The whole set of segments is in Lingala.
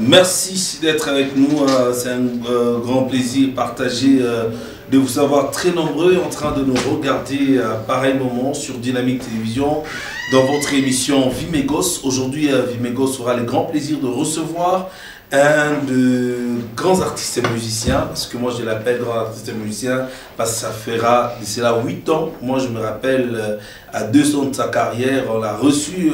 Merci d'être avec nous. C'est un grand plaisir partagé de vous savoir très nombreux en train de nous regarder à pareil moment sur Dynamique Télévision dans votre émission Vimegos. Aujourd'hui, Vimegos aura le grand plaisir de recevoir un de grands artistes et musiciens, parce que moi je l'appelle grand artiste et musicien parce que ça fera d'ici là 8 ans. Moi je me rappelle à 2 ans de sa carrière, on l'a reçu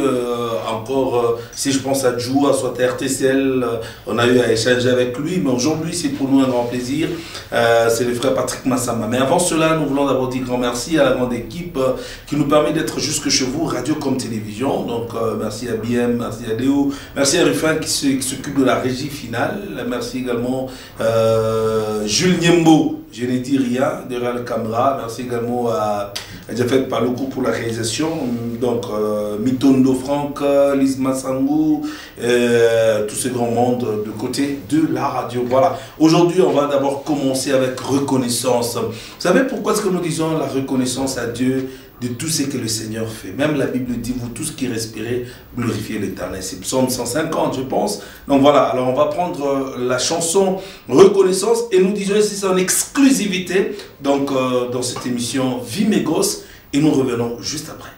encore, si je pense à Jou, à soit RTCL, on a eu à échanger avec lui, mais aujourd'hui c'est pour nous un grand plaisir, c'est le frère Patrick Massamba. Mais avant cela, nous voulons d'abord dire grand merci à la grande équipe qui nous permet d'être jusque chez vous, radio comme télévision. Donc merci à BM, merci à Léo, merci à Rufin qui s'occupe de la régie finale. Merci également Jules Niembo, je n'ai dit rien, derrière la caméra. Merci également à Jafet Paloko pour la réalisation. Donc Mitondo Franck, Lise Massangou, tout ce grand monde de côté de la radio. Voilà. Aujourd'hui, on va d'abord commencer avec reconnaissance. Vous savez pourquoi est-ce que nous disons la reconnaissance à Dieu de tout ce que le Seigneur fait? Même la Bible dit, vous tous qui respirez, glorifiez l'Éternel. C'est Psaume 150, je pense. Donc voilà, alors on va prendre la chanson Reconnaissance et nous disons ici c'est en exclusivité donc, dans cette émission Vimegos et nous revenons juste après.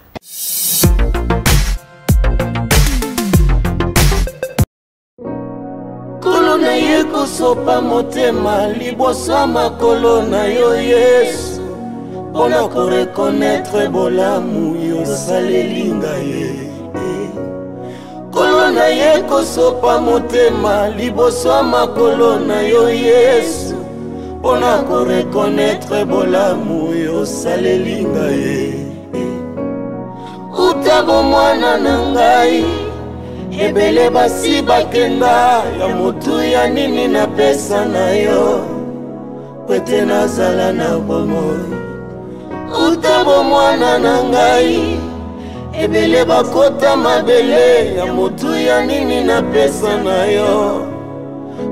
Kolona yeko sopa motema liboso makolo na yo Yesu. On a ko reconnaître bolamu yo salelinga ye. Kolona yeko sopa motema liboso makolo na yo Yesu. On a ko reconnaître bolamu yo salelinga ye. Utabo mwana nangai ebele basi bakenda ya mutu ya nini na pesa na yo. Kwete nazala na bomoi utabo mwana nangai ebele bakota mabele ya mutu ya nini na pesa na yo.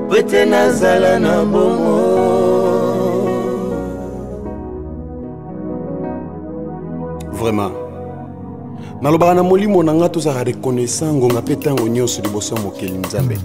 Kwete nazala na bomoi. Vraiment nalobaka na molimo na nga tozala reconnaissant ngonga mpe ntango nyonso liboso ya mokeli Nzambe.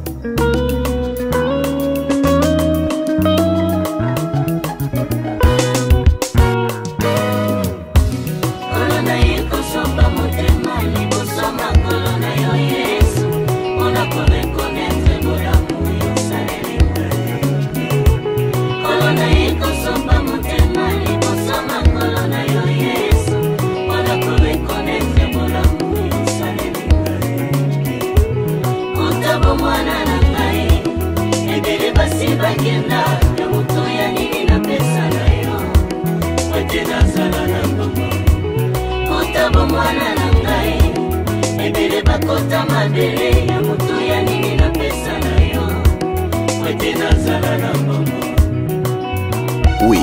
Oui,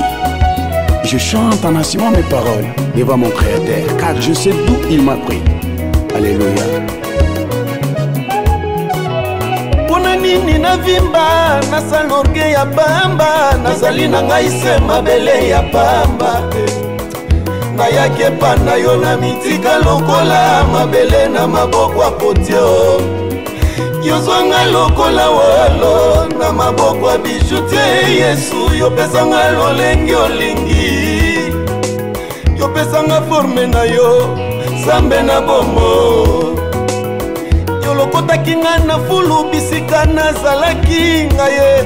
je chante en assumant mes paroles devant mon Créateur, car je sais d'où il m'a pris. Alléluia. Pona nini na vimba nasala orgueil ya pamba, nazali na ngai se mabele ya pamba. Nayake pana yo na mitika lokola mabele na maboko ya potio. Yozwanga lokola walo na maboko ya bijoutier. Yesu yopesanga lolengi olingi, yopesanga forme na yo Zambe na bomo. Yolokotaki nga na fulu bisika nazalaki nga ye.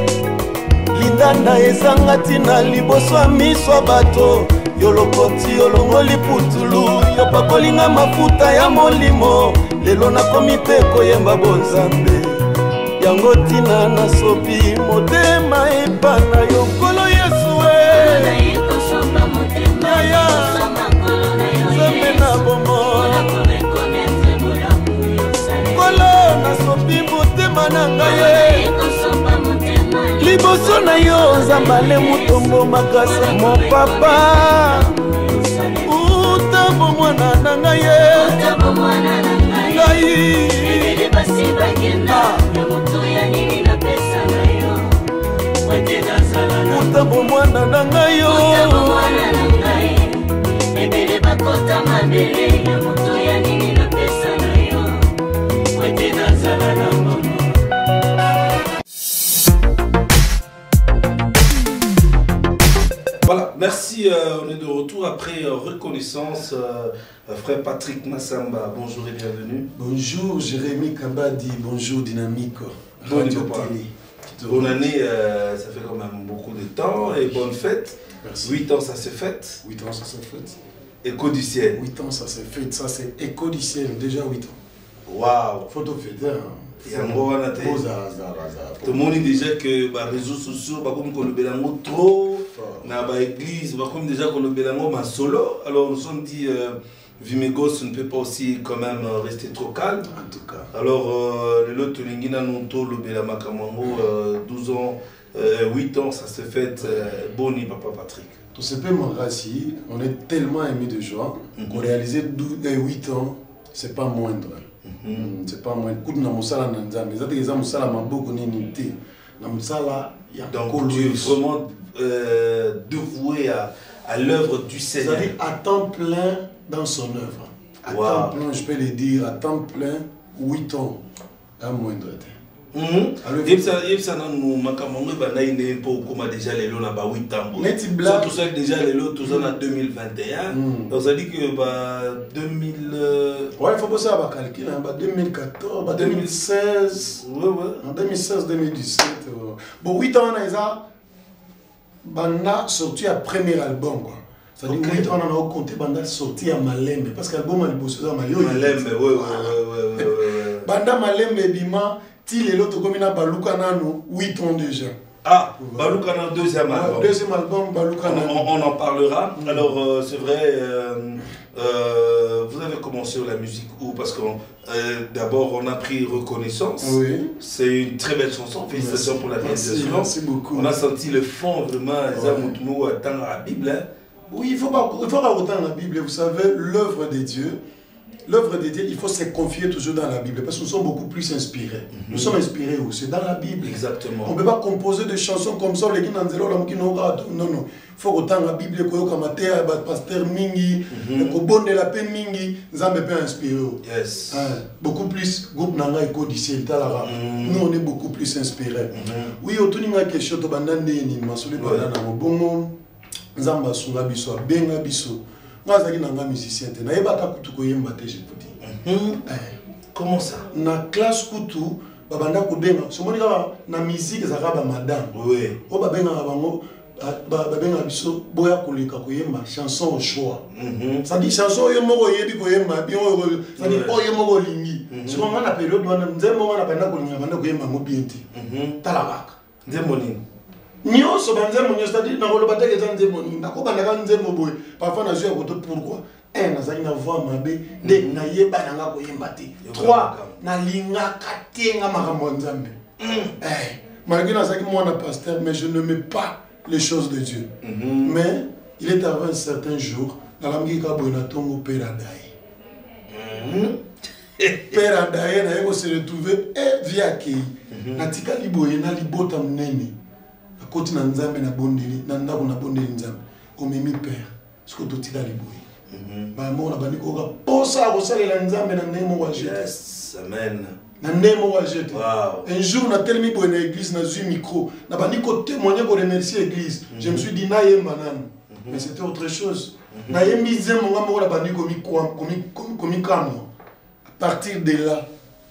Lindanda ezanga tina liboso ya miso ya bato. Yolokoti yolongoli putulu, yopakolinga mafuta ya molimo. Lelo nakomi mpe koyemba bonzambe, yango tina nasopi motema epa na yo nkolo Yesu. Yaya Nzambe na bomo, nkolo nasopi motema na ngai liboso na yo. Nzambale mutombo makasa mon papa. Utabo mwana na ngai ngai basi bakenda ya mutu ya nini na pesa na yo. Kwete nazala na utabo mwana na ngai yo. Utabo mwana na ngai ebele bakota mabele ya mutu ya nini na pesa na yo. Kwete nazala na mama. après reconnaissance, frère Patrick Massamba, bonjour et bienvenue. Bonjour Jérémy Kabadi, bonjour Dynamique. Bonne année, ça fait quand même beaucoup de temps et bonne fête. Merci. 8 ans ça se fête. 8 ans ça se fête. Écho du ciel. 8 ans ça se fête, ça c'est Écho du ciel, déjà 8 ans. Waouh. Photo fête, hein. Et en gros, on a tout le monde dit déjà que les réseaux sociaux, comme on le bélango trop, dans l'église, comme déjà qu'on le bélango ma solo. Alors nous sommes dit, Vimegos ne peut pas aussi quand même rester trop calme. En tout cas. Alors le lot de l'ingina non to le bélama kamango 12 ans, 8 ans, ça se fait boni papa Patrick. Tout ce peu mon raci, on est tellement aimé de joie qu'on réalisait 8 ans, c'est pas moindre. C'est pas moindre. Coup de namusala nanzambe, ça des amusala maboko ni nité. Namusala ya. Donc tu es vraiment dévoué à l'œuvre du Seigneur. C'est-à-dire à temps plein dans son œuvre. À temps plein, je peux le dire, à temps plein, 8 ans, à moindre. Et ça nous macamongo banaïne pour comment déjà les lots là bas 8 ans. Tout ça déjà les lots tous en 2021. Donc ça dit que 2000 ouais, il faut bosser à calculer 2014, 2016. Ouais. En 2016 2017. Bon 8 ans on a ça banda sorti à premier album quoi. Ça dit 8 ans on a compté banda sorti à Malembe parce que l'album il bosse dans Malembe. Ouais. Banda Malembe bima ti les autres comme Baluka Nano 8 ans déjà. Ah, Baluka Nano deuxième album. Deuxième album Baluka Nano. On en parlera. Alors c'est vrai, vous avez commencé la musique où? Parce que d'abord on a pris Reconnaissance. Oui. C'est une très belle chanson. Félicitations pour la réalisation. Merci beaucoup. On a senti le fond vraiment. Zamoutou attend la Bible. Hein? Oui, il faut pas autant la Bible. Vous savez, l'œuvre de Dieu. L'œuvre de Dieu, il faut se confier toujours dans la Bible parce que nous sommes beaucoup plus inspirés. Nous sommes inspirés aussi dans la Bible. Exactement. On ne peut pas composer des chansons comme ça. Non. Il faut autant la Bible que pasteur Mingi, que la paix Mingi, nous avons peu inspiré. Yes. Beaucoup plus, groupe Nanga Écho du ciel. Nous, on est beaucoup plus inspirés. Oui, au tout niveau quelque chose, Nzamba sunga biso benga biso ngazaki nanga musicien te na yebaka kutu koyemba te je peux dire. Comment ça? Na classe kutu babanda kobenga somoni kaka na musique ezaka ba madame. Oui. O babenga bango babenga biso boya koleka koyemba chanson au choix. Ça dit chanson yo moko yebi koyemba bi ça dit oyo moko lingi. Siko ngana période wana nzembo wana banda kolinga banda koyemba ngo bienti. Talabaka. Nzembo nini? Nyonso banzembo nyonso c'est-à-dire nakoloba te eza nzembo nini nakobandaka nzembo boye parfois nazwi ya koto pourquoi nazali na voix mabe nde nayeba nanga koyemba te 3 nalingaka te nga makambo ya nzambe malgré nazalaki mwana pasteur mais je n'aimais pas les choses de Dieu mais il est arrivé un certain jour nalamaki kaka boye na ntongo père adaye père adaye naye kose retrouve vie akei natikali boye na libota monene koti na nzambe na bondeli na ndako na bondeli nzambe omemi père siko totika liboye ba mona bandi koka posa kosalela nzambe na ndenge moko ajete. Yes, amen. Na ndenge moko ajete. Wow. Un jour na telemi boye na église na zui micro na bandi ko témoigner ko remercier église. Je me suis dit na yemba nanu. Mais c'était autre chose. Na yembi nzembo nga moko na bandi komi kamo. À partir de là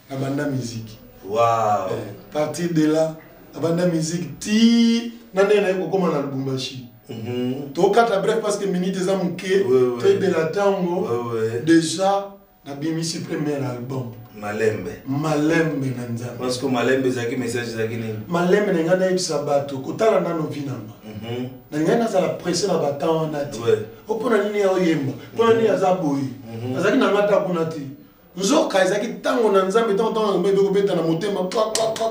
na banda musique. Wow. À partir de là la bande musique ti nane na ko koma na Lubumbashi. To kata bref parce que minute za muke très de la tango déjà na bimisi premier album Malembe na nzambe parce que Malembe zaki message zaki ni Malembe nga na sabato kotala nano vinamba na ngana za la presse na batana na ti opona nini ya oyemba pona nini za boyi azaki na ngata kuna ti nzoka ezaki tango na nzambe tango mbebe kobeta na motema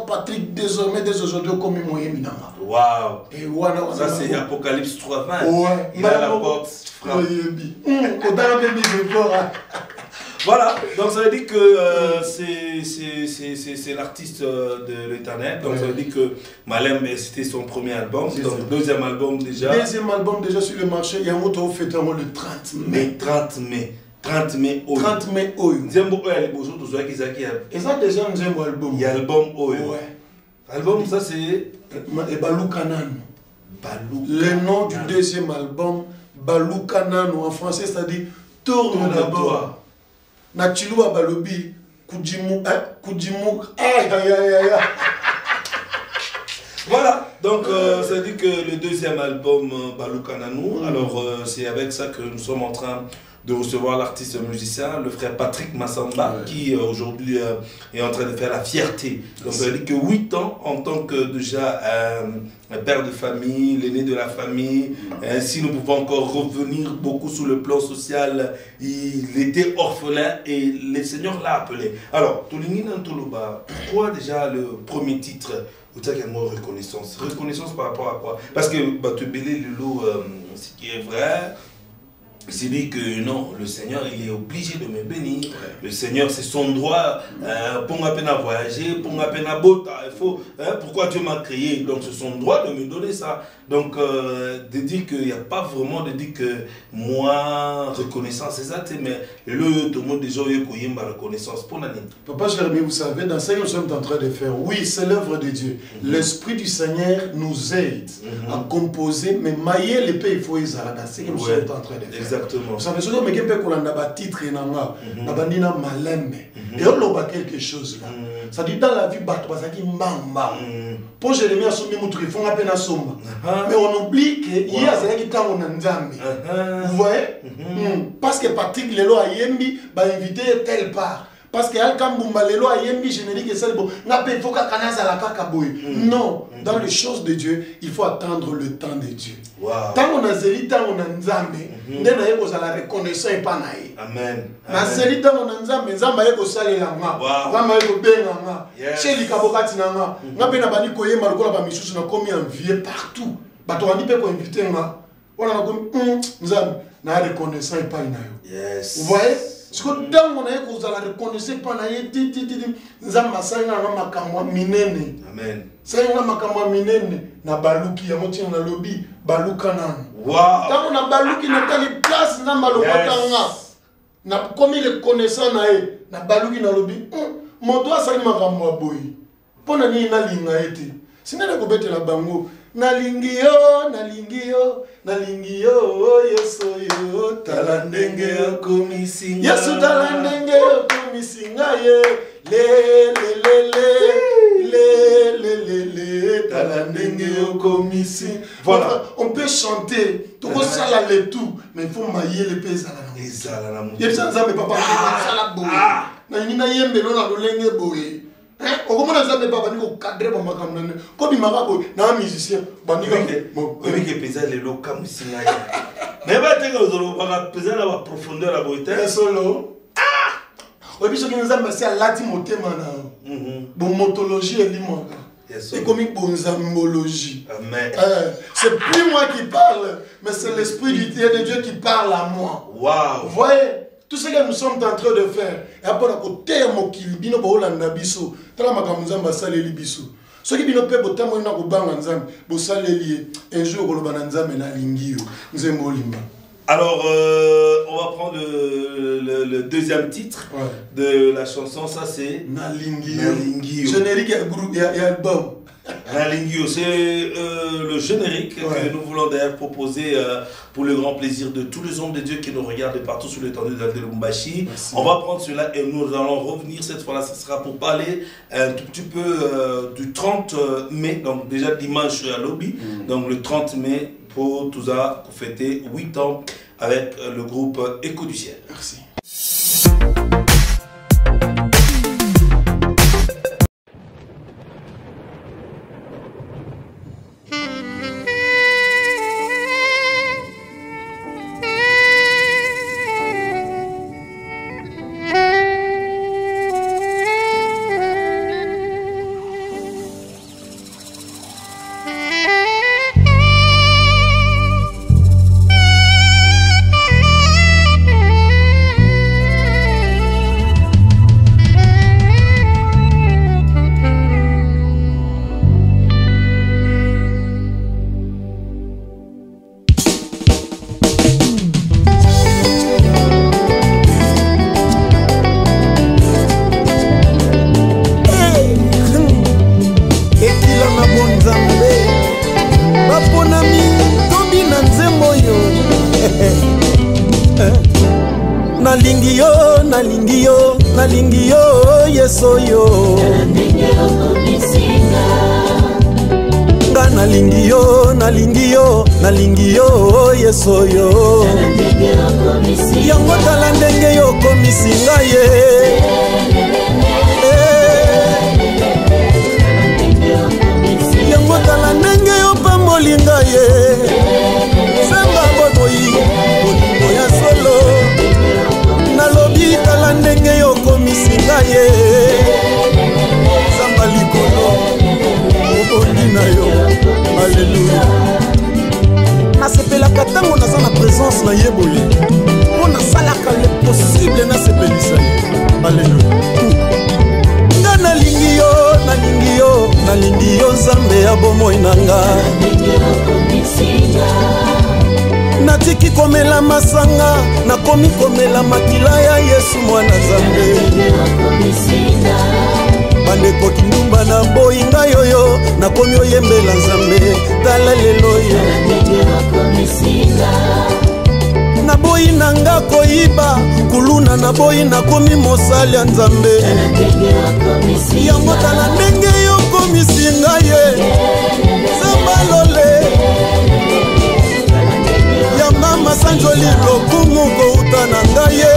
Patrick désormais dès aujourd'hui comme moyembi nanga. Waouh. Et voilà ça c'est Apocalypse 3:20. Ouais, il a la porte frappe. Voilà, donc ça veut dire que c'est l'artiste de l'Éternel. Donc ça veut dire que Malembe c'était son premier album, donc deuxième album déjà. Deuxième album déjà sur le marché, il y a un autre fête le 30 mai. 30 mai Oyo. 30 mai Oyo. Nzembo Oyo alibozo to zoaki zaki. Et ça déjà Nzembo album. Il y a album Oyo. Ouais. Album ça c'est Baluka Nano. Le nom du deuxième album baluka nano en français c'est-à-dire tourne d'abord na chiluba balobi kujimu aïe aïe aïe aïe. Voilà, donc ça dit que le deuxième album Baluka Nanou, alors c'est avec ça que nous sommes en train de recevoir l'artiste musicien, le frère Patrick Massamba, qui aujourd'hui est en train de faire la fierté. Donc ça veut dire que 8 ans en tant que déjà un père de famille, l'aîné de la famille, ainsi nous pouvons encore revenir beaucoup sur le plan social. Il était orphelin et le Seigneur l'a appelé. Alors, Tolingina Ntoloba, pourquoi déjà le premier titre? Vous avez un mot reconnaissance. Reconnaissance par rapport à quoi? Parce que Batubélé Lulu, ce qui est vrai, c'est dit que non, le Seigneur il est obligé de me bénir. Le Seigneur c'est son droit. Pour ma peine à voyager, pour ma peine à botter, il faut. Pourquoi Dieu m'a créé? Donc c'est son droit de me donner ça. Donc de dire qu'il n'y a pas vraiment de dire que moi reconnaissance c'est ça, mais le tout le monde déjà eu ma reconnaissance pour l'année. Papa Jérémie, vous savez, dans ce que nous sommes en train de faire, oui, c'est l'œuvre de Dieu. L'Esprit du Seigneur nous aide à composer, mais mailler l'épée, il faut y aller dans ce que nous sommes en train de faire. Exactement. Vous savez, ce que je me dis, titre, et on a quelque chose là. Ça dit dans la vie, pour Jérémie, il faut un peu de sombre. Mais on oublie qu'il y a des gens qui ont vous voyez? Parce que Patrick Lelo a invité telle part. Parce que Alkambumba Lelo a générique et c'est bon. Non, dans les choses de Dieu, il faut attendre le temps de Dieu. Tant on a zéli, tant on a nzambe, on a la reconnaissance et pas naïe. Amen. Na zéli, tant on a nzambe, nzambe yeko sale la ma. Nzambe yeko benga ma. Chez les kabokati na ma. Nzambe na bani koye malukola ba misusu na komi envié partout. Bato wandi pe ko inviter ma. On a comme nzambe na reconnaissance et pas naïe. Yes. Vous voyez? Ce que dans mon aïe, vous allez reconnaître pas naïe, nzambe sa ina na makamwa minene. Amen. Sa ina makamwa minene na baluki ya moti na lobby baluka nanu. Wow. Tant na baluki na tali place na malobata nga. Na komi le connaissant naïe na baluki na lobby. Mon doigt sa ina makamwa boy. Pona ni na linga ete. Sinele ko bete la bango. Nalingi yo, yeso yo, talandenge yo komisi. Yesu talandenge yo komisi ngaye, le, talandenge yo komisi. Voilà, on peut chanter, tout ça là le tout, mais il faut mailler les pays à la maison. Il y a ça mais papa, ça la boue. Na yina yembe lo na lolenge boye. Comment on a pas banni au cadre pour ma caméra? Comme il m'a dit, non musicien, banni oui que pesa les locaux musiciens. Mais va te que vous allez peser la profondeur la beauté. Solo. Oui puis ce qui nous a passé à l'atimoté maintenant. Bon motologie et limon. Et comme une bonne zambologie. C'est plus moi qui parle, mais c'est l'esprit de Dieu qui parle à moi. Wow. Vous voyez? Tout ce que nous sommes en train de faire, et après, côté Mokil, Bino Bolanda Bisso, Talamakamuzamba Saleli Bisso. Ce qui bino peut botter, moi, un jour, Golobananzam et Nalingio, Nzembolimba. Alors, on va prendre le deuxième titre de la chanson, ça c'est Nalingio. Générique et album. Nalingio, c'est le générique que nous voulons d'ailleurs proposer pour le grand plaisir de tous les hommes de Dieu qui nous regardent partout sur l'étendue de Lubumbashi. On va prendre cela et nous allons revenir cette fois-là, ce sera pour parler un tout petit peu du 30 mai, donc déjà dimanche à lobby, donc le 30 mai pour tout ça, pour fêter 8 ans avec le groupe Écho du Ciel. Merci. nalingi yo, nalingi yo, nalingi yo, yeso yo. Nga nalingi yo, nalingi yo, nalingi yo, yeso yo. Yango tala ndenge yo komisinga ye. Yango tala ndenge yo pamolinga ye. Samba boboyi, bolingo ya solo. Nalobi tala ndenge yo komisinga ye. Samba likolo, obondi na yo. Alléluia. Nasepelaka tango naza na présence na ye boye. Po nasalaka le possible nasepelisa ye. Alléluia. Nga nalingi yo, nalingi yo, nalingi yo Nzambe ya bomoi nanga. Natiki komela masanga, nakomi komela makila ya Yesu mwana Nzambe. Bandeko kindumba na boyinga yoyo, nakomi oyembela Nzambe. Tala lelo yo. Naboyi nanga koyiba, kuluna naboyi nakomi mosali ya Nzambe. Yango tala ndenge yo komisinga ye. Sambalole ya mama sanjoli lokumu kouta na ngaye.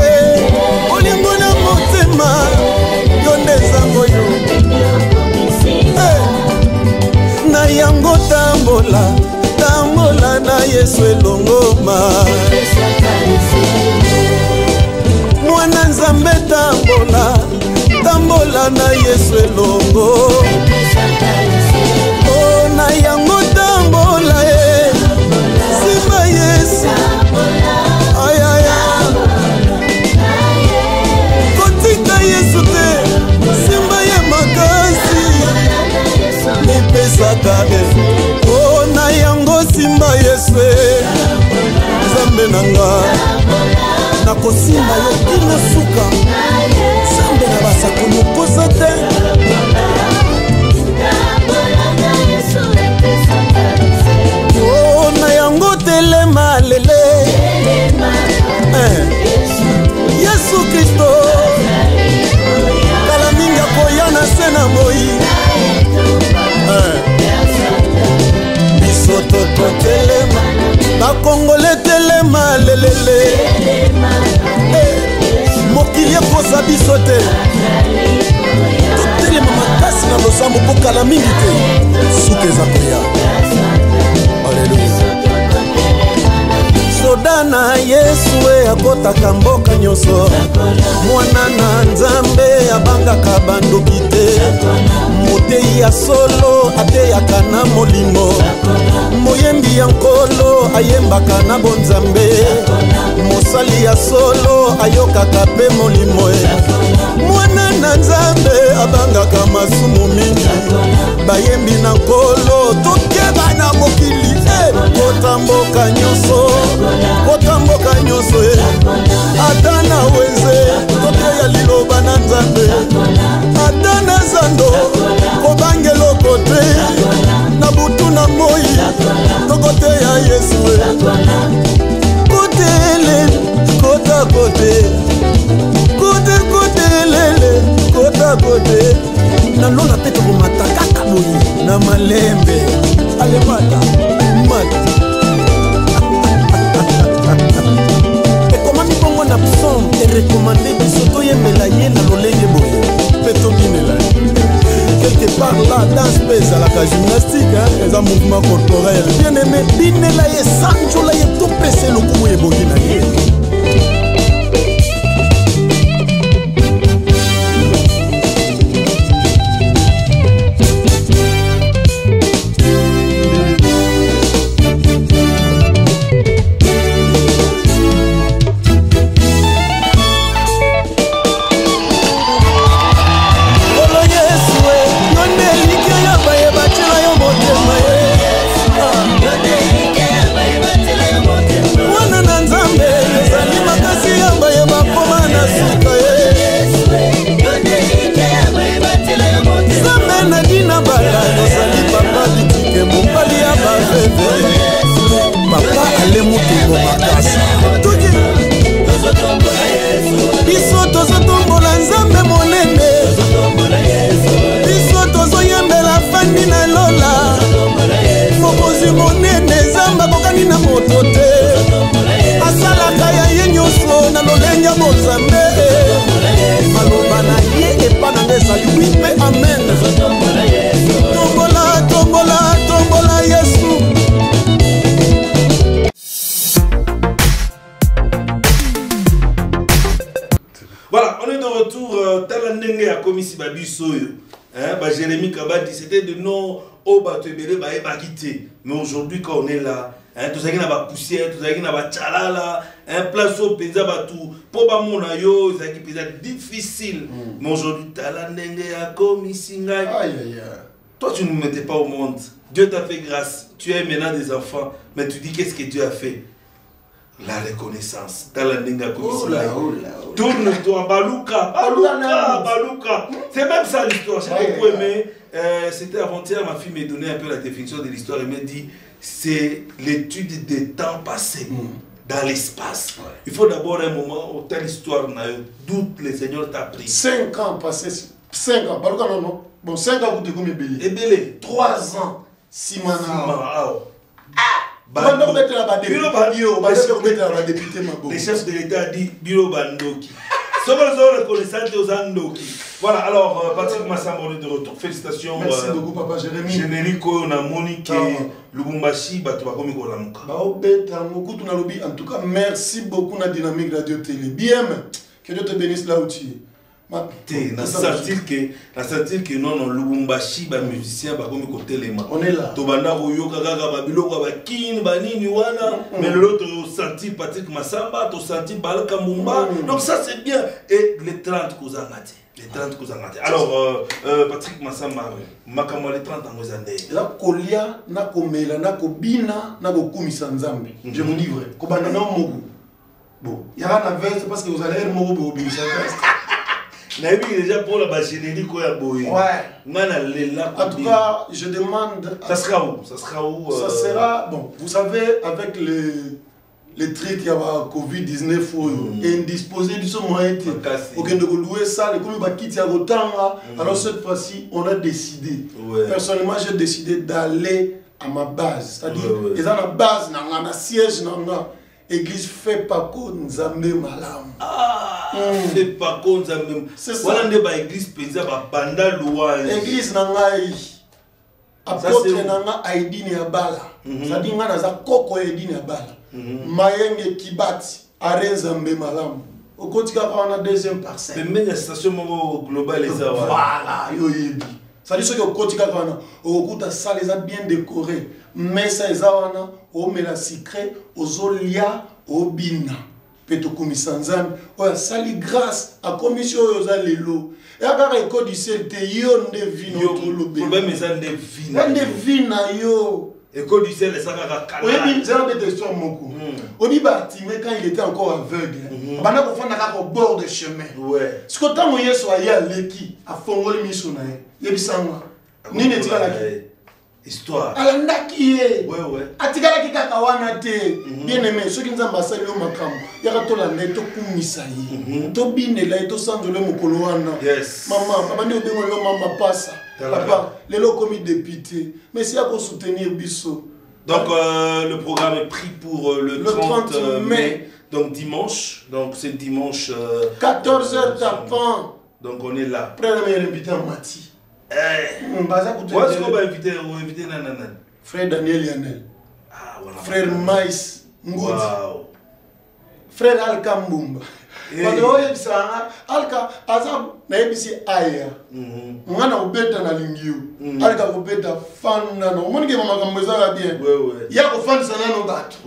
Olingo na motema yo nde zango yo. Na yango tambola, tambola na Yesu elongoma. Mwana Nzambe tambola, tambola na Yesu elongo. Oh na yango tambola simba Yesu. Ay ay ay. Kotika Yesu te, simba ye makasi. Nipesaka oh na yango simba Yesu. Nzambe nanga nakosimba yo kino suka. Nzambe na basa konokosa te. Oh na yango telema lele. Yesu Kristo kala minga koyana sena moi. Bisoto to telema bakongole telema lelele. Mokili kosa bisote totelema makasi na losambo po kala mingi te suke za koya. Alléluia. Soda na Yesu akotaka mboka nyonso. Mwana na Nzambe abangaka bandoki te. Motei ya solo ateyaka na molimo. Moyembi ya nkolo ayembaka na bonzambe. Mosali ya solo ayokaka pe molimo. Mwana na Nzambe abangaka masumu mingi. Bayembi na nkolo tokeba na mokili. Kotamboka nyonso, kotamboka nyonso. Atana wenze toteya liloba na Nzambe. Atana zando kobangelo kote. Na butu na moi tokoteya Yesu. Kotele kota kote, kote kote lele kota kote. Na lona peto kumataka kaboni na malembe. Alemata mata. Ekomami bongo na psom et recommandé bisoto yemela ye na lolenge boye. Peto binela. Quelque part là danse pèse à la gymnastique hein, un mouvement corporel. Bien aimé binela ye sancho la ye tout pèse le coup ye bongina ye. Papa ale mutu makasi. nzambe ezali wi mpe amen. Tombola tombola tombola Yesu. Voilà, on est de retour. Talandenge a commis si babisoyo. Jérémy Kabadi, c'était de non au batebele baébagité. Mais aujourd'hui, quand on est là, tout ça qui n'a pas poussière, tout ça qui n'a pas tchalala, place au paysan batou, pour ba mona yo, ça qui peut difficile. Mais aujourd'hui, Talandenge a commis si Aïe aïe aïe. Toi, tu ne nous mettais pas au monde. Dieu t'a fait grâce. Tu as maintenant des enfants. Mais tu dis qu'est-ce que Dieu a fait? La reconnaissance. Talandenge a commis si Tourne-toi, Balouka, Balouka, Balouka. C'est même ça l'histoire. J'ai beaucoup aimé. C'était avant-hier, ma fille m'a donné un peu la définition de l'histoire. Elle m'a dit, c'est l'étude des temps passés dans l'espace. Ouais. Il faut d'abord un moment où telle histoire, d'où le Seigneur t'a pris. 5 ans passés. 5 ans. Balouka, non, non. Bon, 5 ans, vous te comme Ebélé. Ebélé. 3 ans. Simana. Les chefs de l'État disent Biro Bandoki. Voilà, alors Patrick Massamba, on est de retour. Félicitations. Merci beaucoup, Papa Jérémy. Générique, on a Monique Lubumbashi, Batubakomi Kolamuka. En tout cas, merci beaucoup, na Dynamique Radio Télé. Bien, que Dieu te bénisse là où tu es. Na sentir que non Lubumbashi ba musicien ba komi côté les mains. On est là. To banda koyoka kaka ba biloko ba kin ba nini wana mais l'autre senti Patrick Massamba, to senti Balaka Mumba. Donc ça c'est bien et les 30 Kozangati. Les 30 Kozangati. Alors Patrick Massamba makamo les 30 ans ozande. La kolia na komela na kobina na kokumisa nzambe. Je vous dis vrai. Ko banda na mogo. Bon, il y a un verse parce que vous allez être mogo bo bisa. Déjà pour la générique, ouais. En tout cas, je demande. Ça sera où? Ça sera où? Ça sera. Bon, vous savez, avec les trucs, il y a Covid-19 indisposé du son moyen. Ok, de louer ça, les communes qui à autant. Alors cette fois-ci, on a décidé. Personnellement, j'ai décidé d'aller à ma base. C'est-à-dire, ils ont la base, on a siège, Église fait pas qu'on Nzambe malam. Fait pas qu'on Nzambe. C'est ça. Voilà une église paysa ba banda loi. Église nangai. Apôtre nanga aidini abala. Ça dit nga naza koko aidini abala. Mayenge kibati arenzambe malam. Au kotika on a deuxième parcelle. Mais même station globale les awa. Voilà, yo yebi. Ça dit ce que au kotika kana au kuta ça les a bien décorés. Mais ça les a wana o mela secret ozolia obina. Peto komisanzam o sali grâce à commission yoza lelo. Et akara eko du ciel te yo nde vino to lobe. Problème ça nde vina. Nde vina yo. Eko du ciel ça ka kala. Oui, c'est un des histoires moko. On dit Bartimée quand il était encore aveugle. Bana ko fanda ka au bord de chemin. Ouais. Ce que tant moyen soit ya leki a fongoli miso na ye. Yebisanga. Nini tika la histoire. Alandaki ye. Ouais. Atikala ki kaka wana te. Bien aimé, ceux qui nous ambassent yo makambo. Yaka to la neto kumisa ye. To binela to sandole mokolo wana. Yes. Maman, abandi obengo lo mama passa. Papa, les lots commis députés. Mais si à pour soutenir Bissot. Donc le programme est pris pour le 30 mai. Donc dimanche. Donc c'est dimanche. 14h tapant. Donc on est là. Après la meilleure invité en Mati. Où est-ce qu'on va inviter Nanana? Frère Daniel Yanel. Ah, voilà. Frère Maïs Ngoudi. Wow. Frère Alka Mbumba. Alka azab na ebisi aya. Ngana ubeta na lingio. Alka ubeta fana na umonike mama kamweza bien. Ya ko fana sana no bato.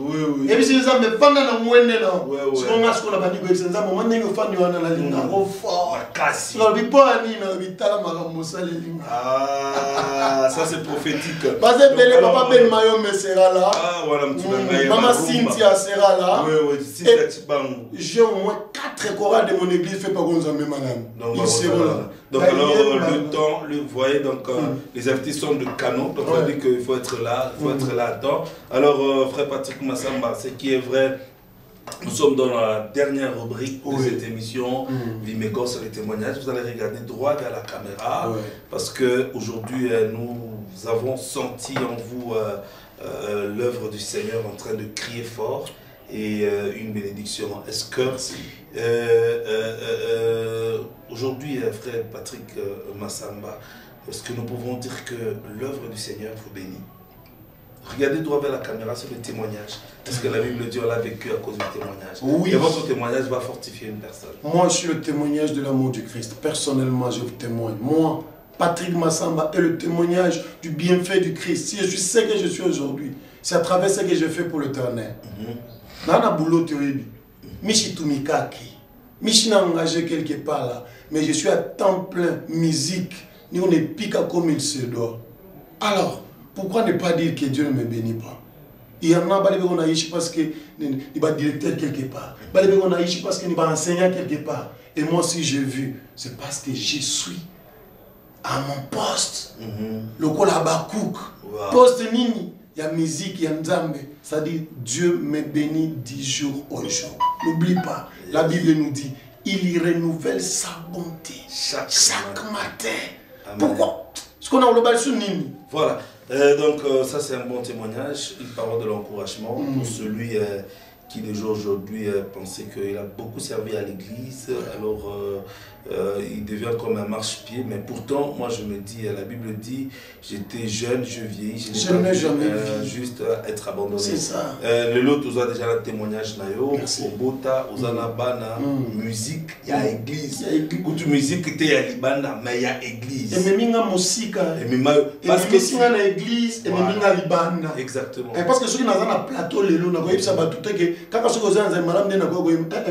Ebisi nzambe fana na mwende na. Sikonga sikola bandi ko ebisi nzambe mwende ngo fana wana la linga ko fa. Kasi. Lo bipoa ni na bitala makambo sale linga. Ah, ça c'est prophétique. Basé belé papa Ben Mayo me sera là. Ah voilà mtu Maman Cynthia sera là. Oui, Cynthia Chibangu. J'ai au moins 4 chorales de mon église fait pas Gonzambe madame. Ils seront là. Donc alors le temps, vous voyez donc les invités sont de canon. Donc on dit qu'il faut être là, à temps. Alors frère Patrick Massamba, ce qui est vrai, nous sommes dans la dernière rubrique de cette émission, Vimeko sur les témoignages. Vous allez regarder droit à la caméra parce que aujourd'hui nous avons senti en vous l'œuvre du Seigneur en train de crier fort. Et une bénédiction. Est-ce que aujourd'hui, frère Patrick Massamba, est-ce que nous pouvons dire que l'œuvre du Seigneur vous bénit? Regardez droit vers la caméra, c'est le témoignage. Est-ce que la Bible dit on l'a vécu à cause du témoignage? Oui. Et votre témoignage va fortifier une personne. Moi, je suis le témoignage de l'amour du Christ. Personnellement, je vous témoigne. Moi, Patrick Massamba est le témoignage du bienfait du Christ. Si je sais que je suis aujourd'hui, c'est à travers ce que je fais pour l'Éternel. Nana boulot théorie. Michi Tumikaki. Michi n'a engagé quelque part là. Mais je suis à temps plein musique. Ni on est piqué comme il se doit. Alors, pourquoi ne pas dire que Dieu ne me bénit pas? Il y en a qui a ici parce qu'il va directeur quelque part. Il y en a ici parce qu'il va enseignant quelque part. Et moi, si j'ai vu, c'est parce que je suis à mon poste. Le col à Bakouk. Poste Nini. Il y a musique, il y a Nzambe. Ça dit Dieu me bénit 10 jours au jour. N'oublie pas, la Bible nous dit il y renouvelle sa bonté chaque matin. Amen. Pourquoi? Parce qu'on a le bal sur Nini. Voilà. Donc ça c'est un bon témoignage, une parole de l'encouragement pour celui qui déjà aujourd'hui pensait qu'il a beaucoup servi à l'église, alors il devient comme un marche-pied, mais pourtant moi je me dis, la Bible dit, j'étais jeune, je vieillis, je n'ai jamais juste être abandonné. C'est ça. Le lot, tu as déjà le témoignage nayo, au Bota, aux Anabana, musique, il y a église. Où tu musique, tu es à Libana, mais il y a église. Et même la musique, parce que si on a l'église, et même la Libana. Exactement. Parce que ceux qui ont un plateau, les lots, quand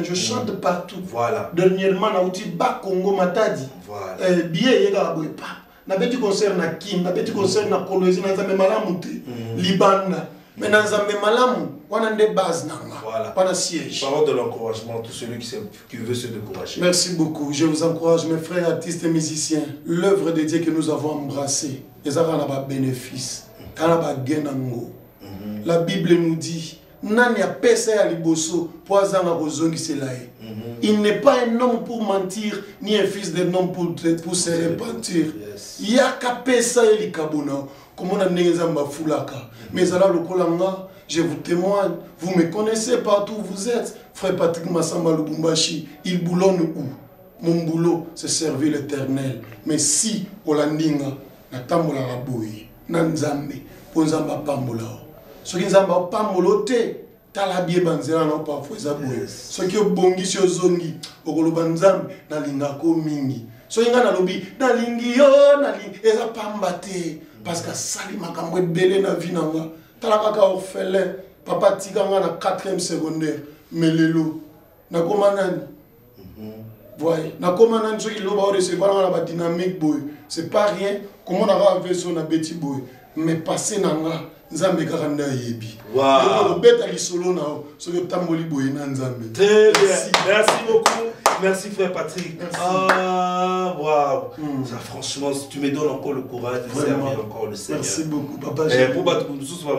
je chante partout. Voilà. Dernièrement, on a Bak Congo Matadi. Voilà. Billet, il y a un petit concert na Kim, un petit concert na Kolwezi, na Zambé Malamu, Libana. Mais dans Zambé Malamu, on a des bases, voilà. On a siège. Parole de l'encouragement, tout celui qui veut se décourager. Merci beaucoup. Je vous encourage, mes frères artistes et musiciens. L'œuvre de Dieu que nous avons embrassée, les avons un bénéfice. La Bible nous dit. Il n'est pas un homme pour mentir, ni un fils d'un homme pour se repentir. Il y a qu'à pesa et kabona. Comme on a fulaka. Mais alors le kolanga, je vous témoigne, vous me connaissez partout où vous êtes. Frère Patrick Massamba Lubumbashi, il boulonne où? Mon boulot, c'est servir l'Éternel. Mais si Olandinga, na tambola raboui, nanzambe, ponzamba pambola. Ce qui nzamba pambolote, talabie banzela na parfois zaboué. Ce qui bongi sur zongi, okoloba nzambe na lingako mingi. So inga na lobi na lingi yo na lingi eza pambate parce que sali makambo ebele na vie nanga. Tala kaka orphelin, papa tiganga na 4e secondaire, melelo. Na komanani. Voyez, na komanani so ki loba recevoir na ba dynamique boy. C'est pas rien, comment on a vu son petit boy, mais passer nanga Nzambe karanda yebi. Wow. Merci beaucoup. Merci frère Patrick. Merci. Ah, waouh. Ça franchement, tu me donnes encore le courage de servir encore le Seigneur. Merci beaucoup papa. Pour battre tout ça,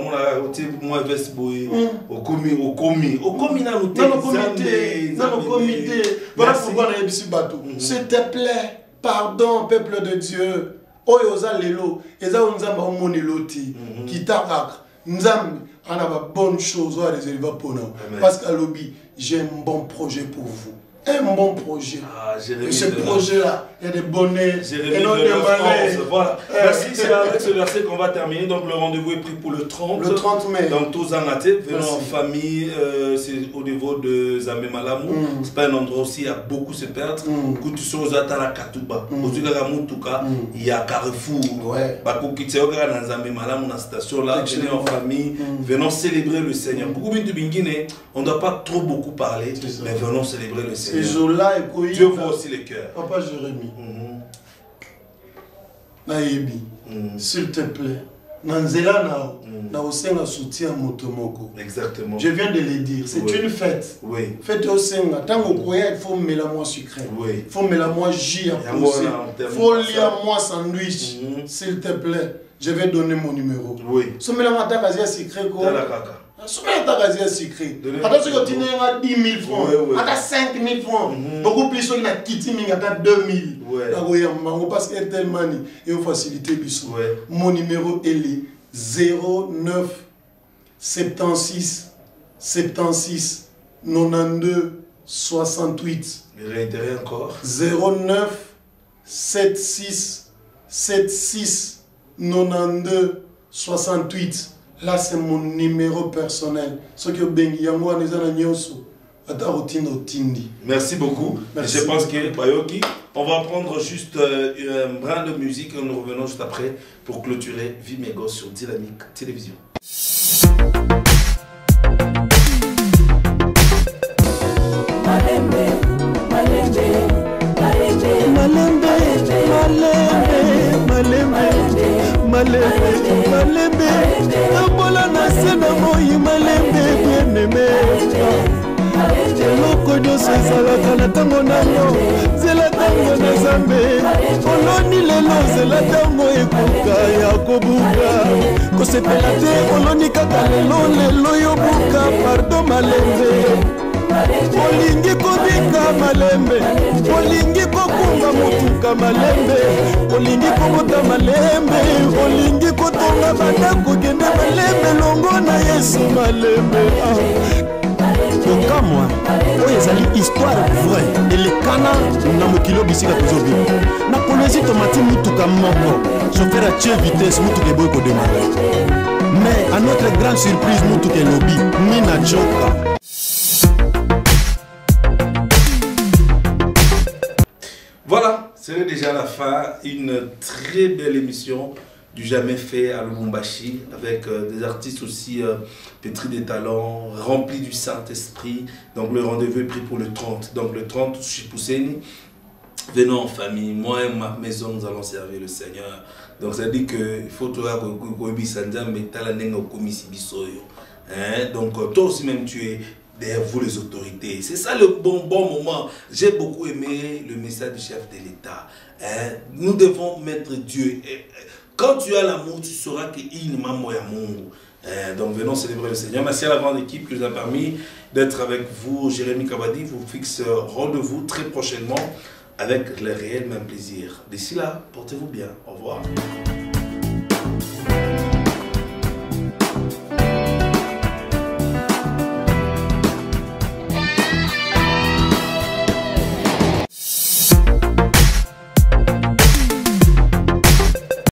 moi veste boy au comité. Voilà pourquoi on a ici bateau. S'il te plaît, pardon peuple de Dieu. Oyo oza lelo, eza nzamba omoni loti, kitaka, nzambe, on a de bonnes choses à réserver pour nous. Parce qu'à l'obby, j'ai un bon projet pour vous. Un bon projet. Ah, et ce projet-là, il y a des bonnets, et non des malais. Voilà. Merci, c'est avec ce verset qu'on va terminer. Donc le rendez-vous est pris pour le 30. Le 30 mai. Donc tous en athée, venons en famille, c'est au niveau de Zambé Malamu. C'est pas un endroit aussi, il y a beaucoup se perdre. Quand tu sors à la Katuba, il y a Carrefour. Dans Zambé Malamu, dans la station là, venez en famille, venons célébrer le Seigneur. Beaucoup de Bingine, on ne doit pas trop beaucoup parler, mais venons célébrer le Seigneur. Dieu voit aussi les cœurs. Papa Jérémie, Naïbi, s'il te plaît, Nanzela na osenga soutien motomoko. Exactement. Je viens de le dire, c'est une fête. Oui. Fête osenga. Tant qu'on croyait, il faut mettre moi sucré. Oui. Il faut mettre moi jus à pousser. Il faut lire moi sandwich. S'il te plaît, je vais donner mon numéro. Oui. Si on met la matakasia sucré quoi? Si on met la matakasia sucré. Attention que tu n'as 10 000 francs. À 5 000 francs. Beaucoup plus qu'il y a quitté, mais il y a 2 000. Parce qu'il y a tellement de facilité. Mon numéro est le 09 76 76 92 68 Réitérez encore. 09 76 76 92 68. Là, c'est mon numéro personnel. Ce que Bengi Yango a Merci beaucoup. Merci. Je pense que Bayoki, on va prendre juste un brin de musique et nous revenons juste après pour clôturer Vie mes gosses sur Dynamique Télévision. Malembe, nabola na se na moi malembe bien aimé. Eloko nyonso ezalaka na ntango nango, zela ntango na Nzambe. Oloni lelo zela ntango ekoka ya kobuka. Kosepela te oloni kaka lelo yobuka. Pardon malembe. Olingi kobika malembe, olingi kokunga mutuka malembe, olingi kobota malembe, olingi kotonga bandako kende malembe longo na Yesu malembe. Okamwa oyo ezali histoire vraie elekana na mokilo bisika tozobi na kolezi tomati mutuka moko chauffeur atie vitesse mutuka eboyi kodemare, mais à notre grande surprise mutuka elobi nina joka. Voilà, c'est déjà la fin. Une très belle émission du jamais fait à Lubumbashi avec des artistes aussi pétris des talents, remplis du Saint-Esprit. Donc le rendez-vous est pris pour le 30. Donc le 30, chez Pousseni, venons en famille. Moi et ma maison, nous allons servir le Seigneur. Donc ça dit qu'il faut que donc toi aussi même tu es derrière vous les autorités. C'est ça le bon moment. J'ai beaucoup aimé le message du chef de l'État. Nous devons mettre Dieu. Quand tu as l'amour, tu sauras qu'il n'y a pas moyen d'amour. Donc venons célébrer le Seigneur. Merci à la grande équipe qui nous a permis d'être avec vous. Jérémy Kabadi vous fixe rendez-vous très prochainement avec le réel même plaisir. D'ici là, portez-vous bien. Au revoir.